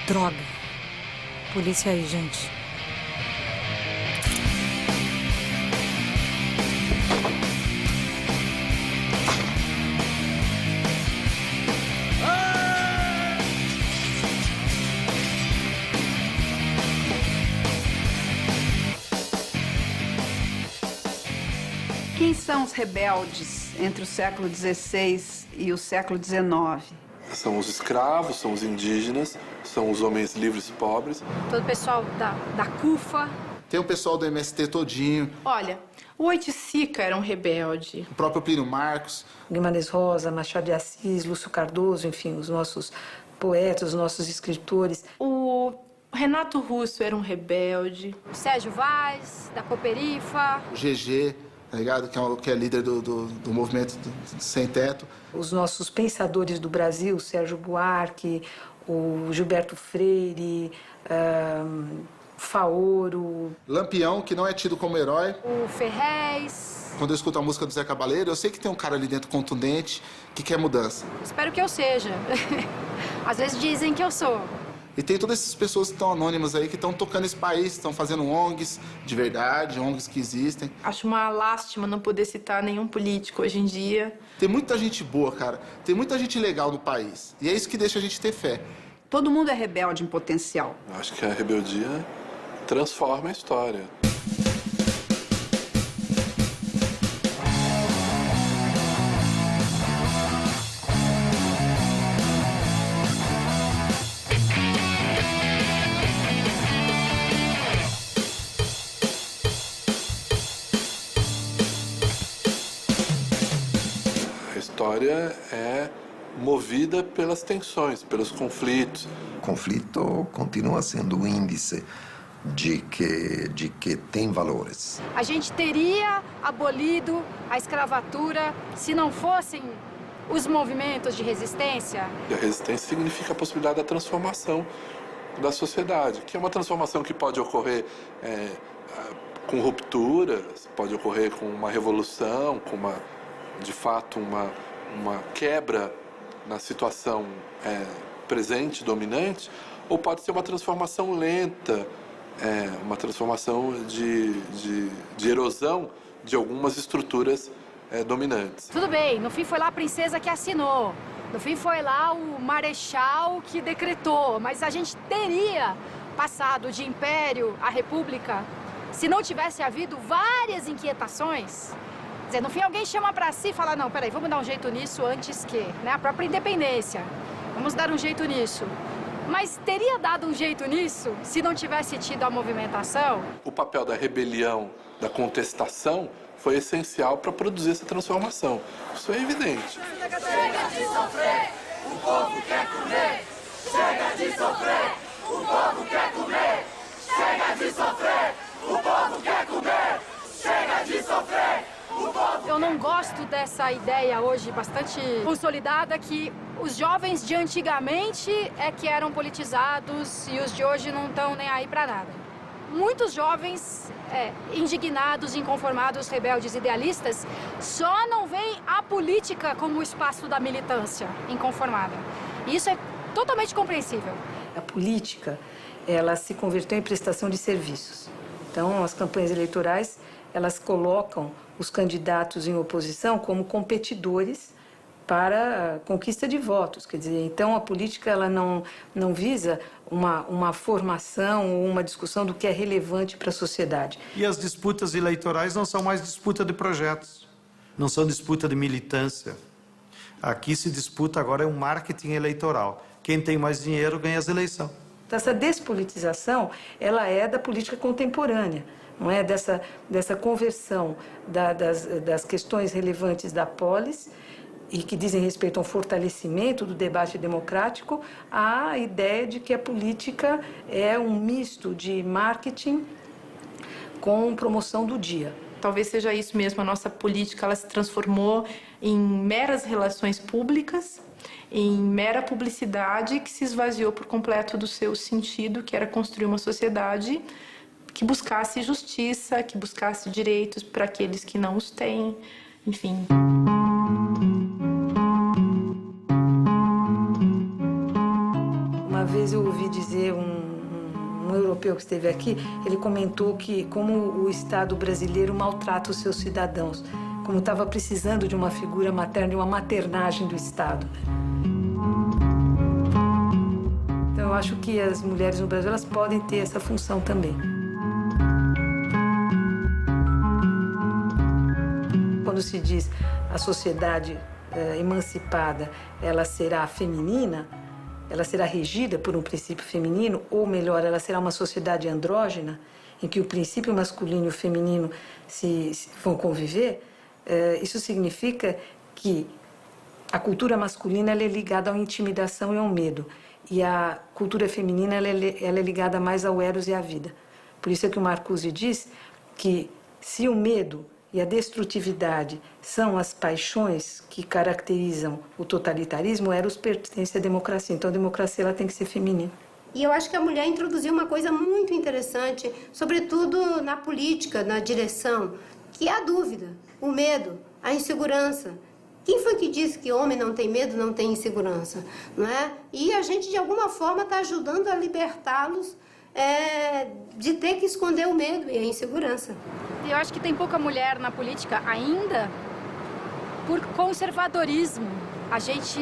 Droga. Polícia aí, gente. Quem são os rebeldes entre o século XVI e o século XIX? São os escravos, são os indígenas, são os homens livres e pobres. Todo o pessoal da CUFA. Tem o pessoal do MST todinho. Olha, o Oiticica era um rebelde. O próprio Plínio Marcos. Guimarães Rosa, Machado de Assis, Lúcio Cardoso, enfim, os nossos poetas, os nossos escritores. O Renato Russo era um rebelde. O Sérgio Vaz, da Cooperifa. O GG, tá ligado? Que é líder do movimento do Sem Teto. Os nossos pensadores do Brasil, Sérgio Buarque, o Gilberto Freire, Faoro. Lampião, que não é tido como herói. O Ferrez. Quando eu escuto a música do Zé Cabaleiro, eu sei que tem um cara ali dentro contundente que quer mudança. Espero que eu seja. Às vezes dizem que eu sou. E tem todas essas pessoas que estão anônimas aí, que estão tocando esse país, estão fazendo ONGs de verdade, ONGs que existem. Acho uma lástima não poder citar nenhum político hoje em dia. Tem muita gente boa, cara. Tem muita gente legal no país. E é isso que deixa a gente ter fé. Todo mundo é rebelde em potencial. Eu acho que a rebeldia transforma a história. A história é movida pelas tensões, pelos conflitos. O conflito continua sendo um índice de que tem valores. A gente teria abolido a escravatura se não fossem os movimentos de resistência? E a resistência significa a possibilidade da transformação da sociedade, que é uma transformação que pode ocorrer com rupturas, pode ocorrer com uma revolução, com de fato uma quebra na situação presente, dominante, ou pode ser uma transformação lenta, uma transformação de erosão de algumas estruturas dominantes. Tudo bem, no fim foi lá a princesa que assinou, no fim foi lá o marechal que decretou, mas a gente teria passado de império à república se não tivesse havido várias inquietações. Quer dizer, no fim alguém chama para si e fala, não, peraí, vamos dar um jeito nisso antes que, né, a própria independência, vamos dar um jeito nisso. Mas teria dado um jeito nisso se não tivesse tido a movimentação? O papel da rebelião, da contestação, foi essencial para produzir essa transformação. Isso é evidente. Chega de sofrer, o povo quer comer. Chega de sofrer, o povo quer comer. Chega de sofrer, o povo quer comer. Chega de sofrer, o povo. Eu não gosto dessa ideia hoje bastante consolidada que os jovens de antigamente é que eram politizados e os de hoje não estão nem aí para nada. Muitos jovens indignados, inconformados, rebeldes, idealistas, só não veem a política como o espaço da militância inconformada. E isso é totalmente compreensível. A política, ela se converteu em prestação de serviços. Então, as campanhas eleitorais, elas colocam os candidatos em oposição como competidores para a conquista de votos. Quer dizer, então a política ela não visa uma formação ou uma discussão do que é relevante para a sociedade. E as disputas eleitorais não são mais disputa de projetos, não são disputa de militância. Aqui se disputa agora um marketing eleitoral. Quem tem mais dinheiro ganha as eleições. Então, essa despolitização, ela é da política contemporânea. Não é dessa conversão das questões relevantes da polis e que dizem respeito ao fortalecimento do debate democrático, à ideia de que a política é um misto de marketing com promoção do dia. Talvez seja isso mesmo, a nossa política ela se transformou em meras relações públicas, em mera publicidade que se esvaziou por completo do seu sentido, que era construir uma sociedade que buscasse justiça, que buscasse direitos para aqueles que não os têm, enfim. Uma Uma vez eu ouvi dizer um europeu que esteve aqui, ele comentou que como o Estado brasileiro maltrata os seus cidadãos, como estava precisando de uma figura materna, de uma maternagem do Estado. Então eu acho que as mulheres no Brasil, elas podem ter essa função também. Quando se diz a sociedade emancipada, ela será feminina, ela será regida por um princípio feminino, ou melhor, ela será uma sociedade andrógena, em que o princípio masculino e o feminino se vão conviver, isso significa que a cultura masculina ela é ligada à intimidação e ao medo, e a cultura feminina ela é ligada mais ao eros e à vida. Por isso é que o Marcuse diz que se o medo e a destrutividade são as paixões que caracterizam o totalitarismo, o eros pertence à democracia. Então a democracia ela tem que ser feminina. E eu acho que a mulher introduziu uma coisa muito interessante, sobretudo na política, na direção, que é a dúvida, o medo, a insegurança. Quem foi que disse que homem não tem medo, não tem insegurança? Não é? E a gente, de alguma forma, está ajudando a libertá-los de ter que esconder o medo e a insegurança. E eu acho que tem pouca mulher na política ainda por conservadorismo. A gente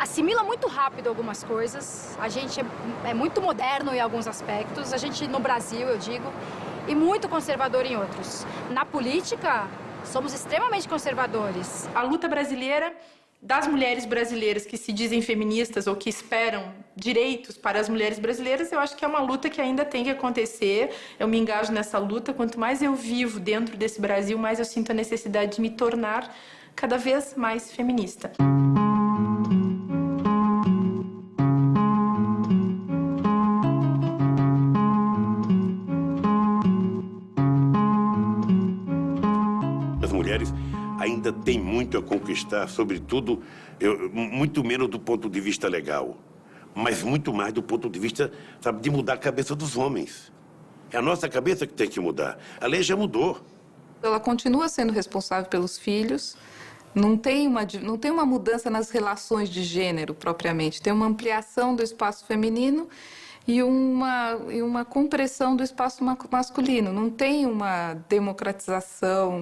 assimila muito rápido algumas coisas, a gente é muito moderno em alguns aspectos, a gente no Brasil, eu digo, e muito conservador em outros. Na política, somos extremamente conservadores. A luta brasileira das mulheres brasileiras que se dizem feministas ou que esperam direitos para as mulheres brasileiras, eu acho que é uma luta que ainda tem que acontecer. Eu me engajo nessa luta. Quanto mais eu vivo dentro desse Brasil, mais eu sinto a necessidade de me tornar cada vez mais feminista. As mulheres ainda têm muito a conquistar, sobretudo, muito menos do ponto de vista legal, mas muito mais do ponto de vista, sabe, de mudar a cabeça dos homens. É a nossa cabeça que tem que mudar. A lei já mudou. Ela continua sendo responsável pelos filhos, não tem uma mudança nas relações de gênero, propriamente. Tem uma ampliação do espaço feminino e uma compressão do espaço masculino. Não tem uma democratização,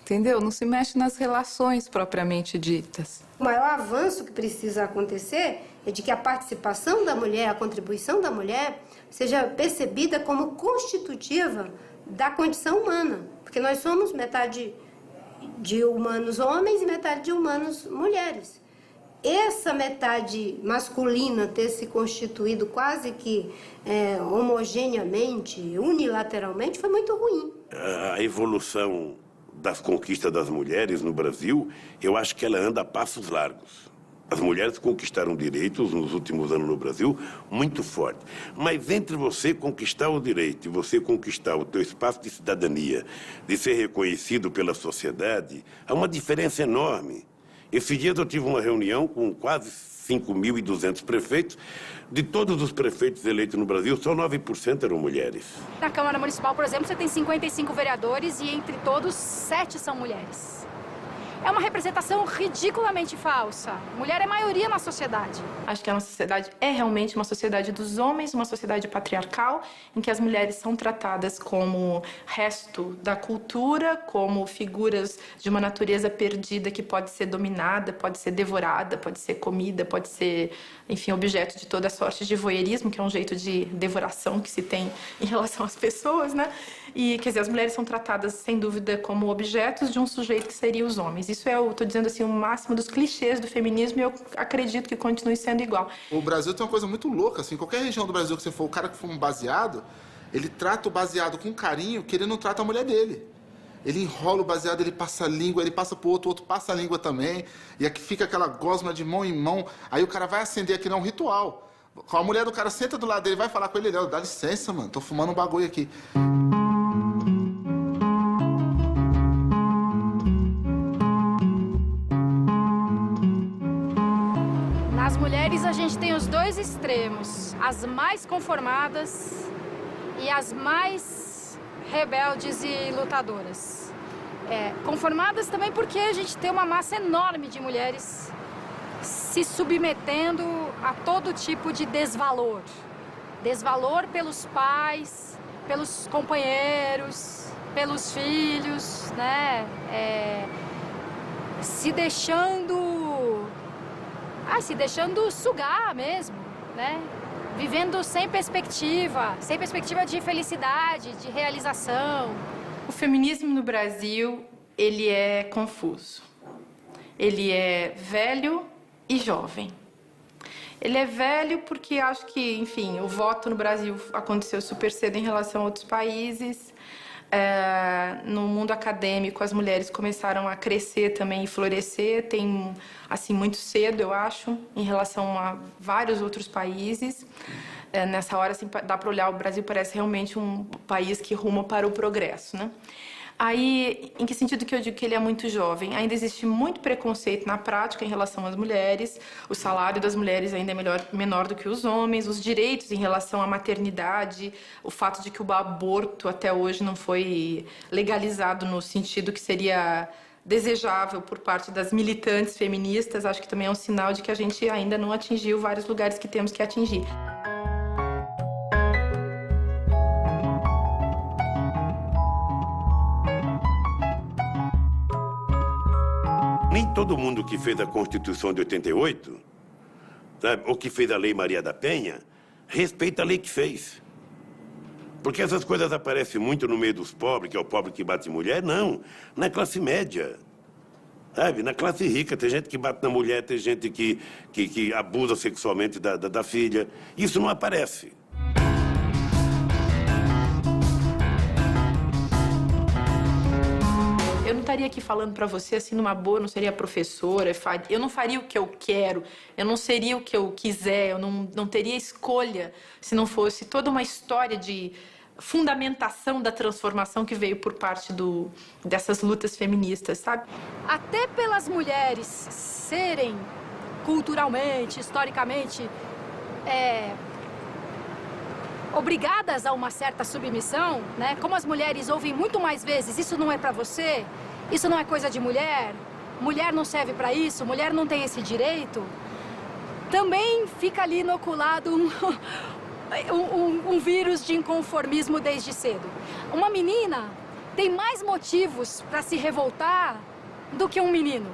entendeu? Não se mexe nas relações propriamente ditas. O maior avanço que precisa acontecer é de que a participação da mulher, a contribuição da mulher, seja percebida como constitutiva da condição humana. Porque nós somos metade de humanos homens e metade de humanos mulheres. Essa metade masculina ter se constituído quase que homogeneamente, unilateralmente, foi muito ruim. A evolução das conquistas das mulheres no Brasil, eu acho que ela anda a passos largos. As mulheres conquistaram direitos nos últimos anos no Brasil muito forte. Mas entre você conquistar o direito e você conquistar o teu espaço de cidadania, de ser reconhecido pela sociedade, há uma diferença enorme. Esses dias eu tive uma reunião com quase 5.200 prefeitos. De todos os prefeitos eleitos no Brasil, só 9% eram mulheres. Na Câmara Municipal, por exemplo, você tem 55 vereadores e entre todos 7 são mulheres. É uma representação ridiculamente falsa. Mulher é maioria na sociedade. Acho que a nossa sociedade é realmente uma sociedade dos homens, uma sociedade patriarcal, em que as mulheres são tratadas como resto da cultura, como figuras de uma natureza perdida que pode ser dominada, pode ser devorada, pode ser comida, pode ser, enfim, objeto de toda sorte de voyeurismo, que é um jeito de devoração que se tem em relação às pessoas, né? E, quer dizer, as mulheres são tratadas, sem dúvida, como objetos de um sujeito que seria os homens. Isso eu estou dizendo assim, o máximo dos clichês do feminismo e eu acredito que continue sendo igual. O Brasil tem uma coisa muito louca, assim, qualquer região do Brasil que você for, o cara que for um baseado, ele trata o baseado com carinho que ele não trata a mulher dele. Ele enrola o baseado, ele passa a língua, ele passa pro outro, o outro passa a língua também, e aqui fica aquela gosma de mão em mão, aí o cara vai acender aqui, não é um ritual. A mulher do cara senta do lado dele, vai falar com ele, dá licença, mano, tô fumando um bagulho aqui. Nas mulheres a gente tem os dois extremos, as mais conformadas e as mais rebeldes e lutadoras. Conformadas também porque a gente tem uma massa enorme de mulheres se submetendo a todo tipo de desvalor. Desvalor pelos pais, pelos companheiros, pelos filhos, né? Se deixando sugar mesmo, né? Vivendo sem perspectiva de felicidade, de realização. O feminismo no Brasil, ele é confuso. Ele é velho e jovem. Ele é velho porque acho que, enfim, o voto no Brasil aconteceu super cedo em relação a outros países. No mundo acadêmico, as mulheres começaram a crescer também e florescer, assim, muito cedo, eu acho, em relação a vários outros países. Nessa hora, assim, dá para olhar, o Brasil parece realmente um país que ruma para o progresso, né? Aí, em que sentido que eu digo que ele é muito jovem? Ainda existe muito preconceito na prática em relação às mulheres, o salário das mulheres ainda é menor do que os homens, os direitos em relação à maternidade, o fato de que o aborto até hoje não foi legalizado no sentido que seria desejável por parte das militantes feministas, acho que também é um sinal de que a gente ainda não atingiu vários lugares que temos que atingir. Nem todo mundo que fez a Constituição de 88, sabe, ou que fez a Lei Maria da Penha, respeita a lei que fez. Porque essas coisas aparecem muito no meio dos pobres, que é o pobre que bate em mulher. Não, na classe média, sabe? Na classe rica, tem gente que bate na mulher, tem gente que abusa sexualmente da filha. Isso não aparece. Eu não estaria aqui falando para você assim numa boa, eu não seria professora, eu não faria o que eu quero, eu não seria o que eu quiser, eu não teria escolha se não fosse toda uma história de fundamentação da transformação que veio por parte dessas lutas feministas, sabe? Até pelas mulheres serem culturalmente, historicamente, obrigadas a uma certa submissão, né? Como as mulheres ouvem muito mais vezes, isso não é pra você, isso não é coisa de mulher, mulher não serve pra isso, mulher não tem esse direito, também fica ali inoculado um vírus de inconformismo desde cedo. Uma menina tem mais motivos pra se revoltar do que um menino,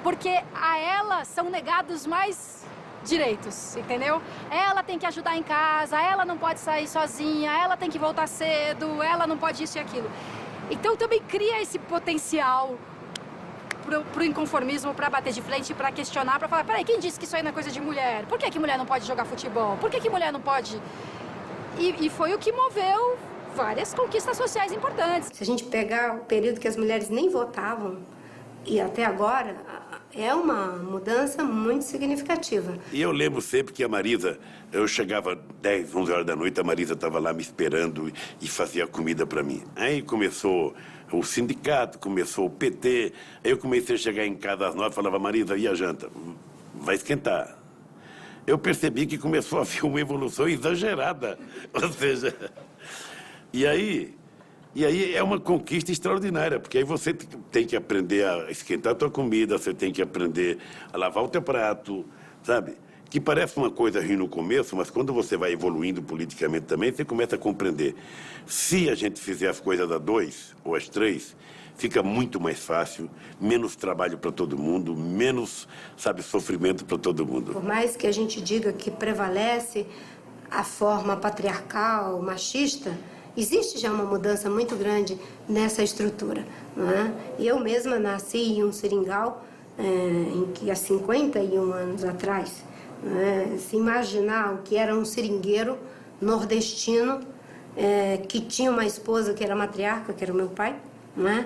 porque a ela são negados mais direitos, entendeu? Ela tem que ajudar em casa, ela não pode sair sozinha, ela tem que voltar cedo, ela não pode isso e aquilo. Então também cria esse potencial pro inconformismo, para bater de frente, para questionar, para falar, peraí, quem disse que isso aí não é coisa de mulher? Por que mulher não pode jogar futebol? Por que mulher não pode? E foi o que moveu várias conquistas sociais importantes. Se a gente pegar o período que as mulheres nem votavam, e até agora, é uma mudança muito significativa. E eu lembro sempre que a Marisa, eu chegava 10, 11 horas da noite, a Marisa estava lá me esperando e fazia comida para mim. Aí começou o sindicato, começou o PT, aí eu comecei a chegar em casa às 9, falava, Marisa, e a janta? Vai esquentar. Eu percebi que começou a haver uma evolução exagerada, ou seja, e aí é uma conquista extraordinária, porque aí você tem que aprender a esquentar a tua comida, você tem que aprender a lavar o teu prato, sabe? Que parece uma coisa ruim no começo, mas quando você vai evoluindo politicamente também, você começa a compreender. Se a gente fizer as coisas a 2 ou às 3, fica muito mais fácil, menos trabalho para todo mundo, menos, sabe, sofrimento para todo mundo. Por mais que a gente diga que prevalece a forma patriarcal, machista, existe já uma mudança muito grande nessa estrutura, não é? E eu mesma nasci em um seringal, em que há 51 anos atrás, se imaginar o que era um seringueiro nordestino, que tinha uma esposa que era matriarca, que era o meu pai, não é?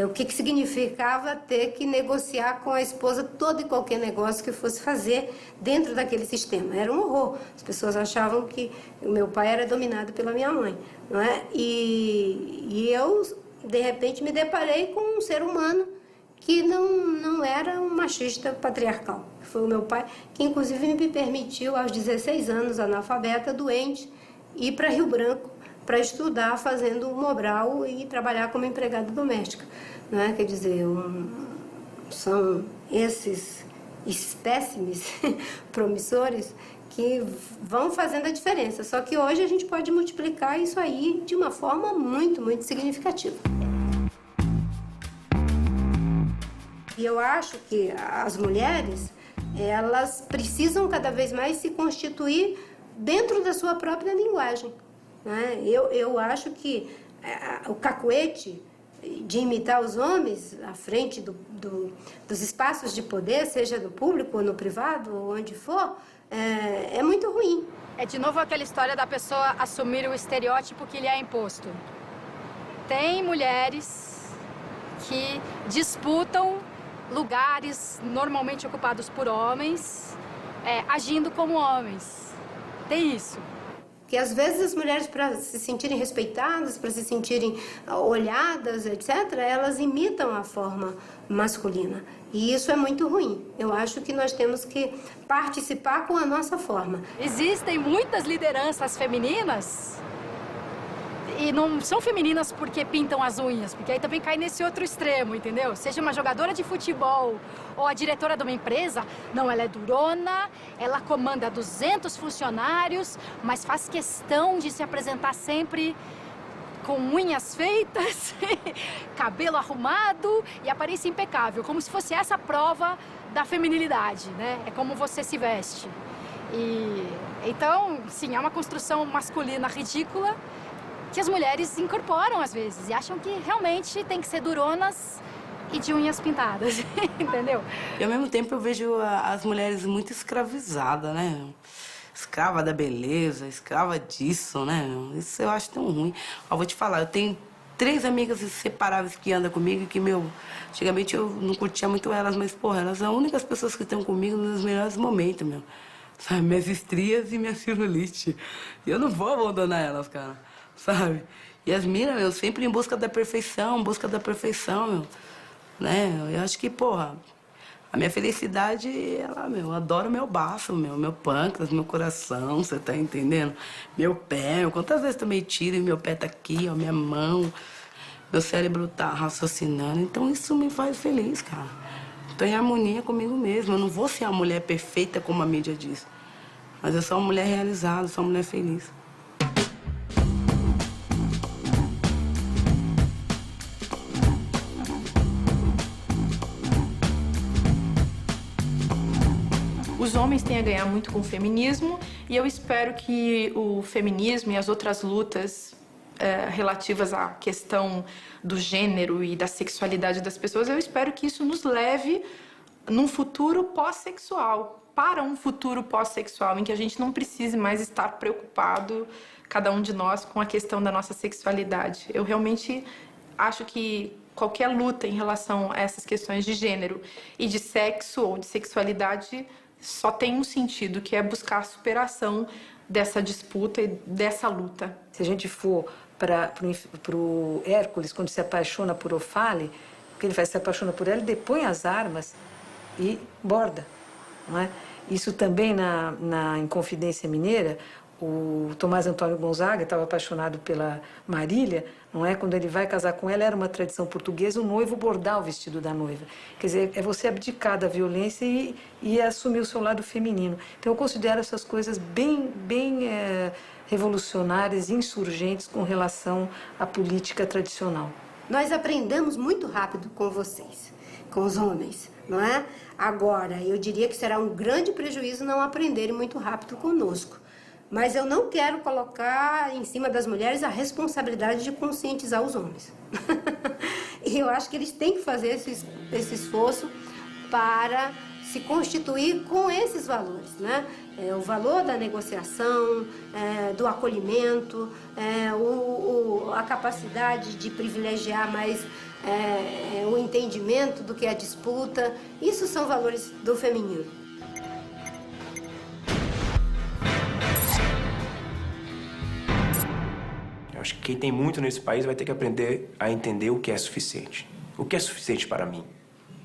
O que significava ter que negociar com a esposa todo e qualquer negócio que fosse fazer dentro daquele sistema. Era um horror. As pessoas achavam que o meu pai era dominado pela minha mãe, não é? E eu, de repente, me deparei com um ser humano que não era um machista patriarcal. Foi o meu pai, que inclusive me permitiu, aos 16 anos, analfabeta, doente, ir para Rio Branco para estudar fazendo Mobral e trabalhar como empregada doméstica, né? Quer dizer, são esses espécimes promissores que vão fazendo a diferença. Só que hoje a gente pode multiplicar isso aí de uma forma muito, muito significativa. E eu acho que as mulheres, elas precisam cada vez mais se constituir dentro da sua própria linguagem, né? Eu acho que o cacuete de imitar os homens à frente dos espaços de poder, seja no público ou no privado, ou onde for, é muito ruim. É de novo aquela história da pessoa assumir o estereótipo que lhe é imposto. Tem mulheres que disputam lugares normalmente ocupados por homens, agindo como homens. Tem isso. Que às vezes as mulheres, para se sentirem respeitadas, para se sentirem olhadas, etc., elas imitam a forma masculina. E isso é muito ruim. Eu acho que nós temos que participar com a nossa forma. Existem muitas lideranças femininas e não são femininas porque pintam as unhas, porque aí também cai nesse outro extremo, entendeu? Seja uma jogadora de futebol ou a diretora de uma empresa, não, ela é durona, ela comanda 200 funcionários, mas faz questão de se apresentar sempre com unhas feitas, cabelo arrumado e aparência impecável, como se fosse essa a prova da feminilidade, né? É como você se veste. E então, sim, é uma construção masculina ridícula que as mulheres incorporam às vezes e acham que realmente tem que ser duronas e de unhas pintadas, entendeu? E ao mesmo tempo eu vejo as mulheres muito escravizadas, né? Escrava da beleza, escrava disso, né? Isso eu acho tão ruim. Ó, vou te falar, eu tenho 3 amigas inseparáveis que andam comigo que, antigamente eu não curtia muito elas, mas, porra, elas são as únicas pessoas que estão comigo nos melhores momentos, meu. Sabe? Minhas estrias e minha celulite. E eu não vou abandonar elas, cara. Sabe? E as minas, meu, sempre em busca da perfeição, meu. Né? Eu acho que, porra, a minha felicidade, ela, meu, eu adoro meu baço, meu pâncreas, meu coração, você tá entendendo? Meu pé, quantas vezes tomei tiro e meu pé tá aqui, ó, minha mão, meu cérebro tá raciocinando. Então isso me faz feliz, cara. Tô em harmonia comigo mesma. Eu não vou ser uma mulher perfeita como a mídia diz. Mas eu sou uma mulher realizada, sou uma mulher feliz. Os homens têm a ganhar muito com o feminismo e eu espero que o feminismo e as outras lutas relativas à questão do gênero e da sexualidade das pessoas, eu espero que isso nos leve num futuro pós-sexual, para um futuro pós-sexual, em que a gente não precise mais estar preocupado, cada um de nós, com a questão da nossa sexualidade. Eu realmente acho que qualquer luta em relação a essas questões de gênero e de sexo ou de sexualidade só tem um sentido, que é buscar a superação dessa disputa e dessa luta. Se a gente for para o Hércules, quando se apaixona por Ofale, o que ele faz? Se apaixona por ela, ele depõe as armas e borda. Não é? Isso também na Inconfidência Mineira, o Tomás Antônio Gonzaga estava apaixonado pela Marília, não é? Quando ele vai casar com ela, era uma tradição portuguesa, o noivo bordar o vestido da noiva. Quer dizer, é você abdicar da violência e assumir o seu lado feminino. Então, eu considero essas coisas bem revolucionárias, insurgentes com relação à política tradicional. Nós aprendemos muito rápido com vocês, com os homens, não é? Agora, eu diria que será um grande prejuízo não aprenderem muito rápido conosco. Mas eu não quero colocar em cima das mulheres a responsabilidade de conscientizar os homens. E eu acho que eles têm que fazer esse esforço para se constituir com esses valores, né? O valor da negociação, do acolhimento, a capacidade de privilegiar mais o entendimento do que é a disputa. Isso são valores do feminino. Acho que quem tem muito nesse país vai ter que aprender a entender o que é suficiente. O que é suficiente para mim?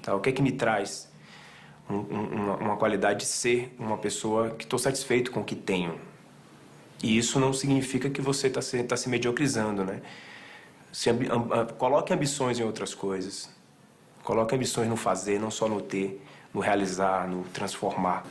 Tá? O que é que me traz uma qualidade de ser uma pessoa que estou satisfeito com o que tenho? E isso não significa que você está se mediocrizando, né? Coloque ambições em outras coisas. Coloque ambições no fazer, não só no ter. realizar, no transformar.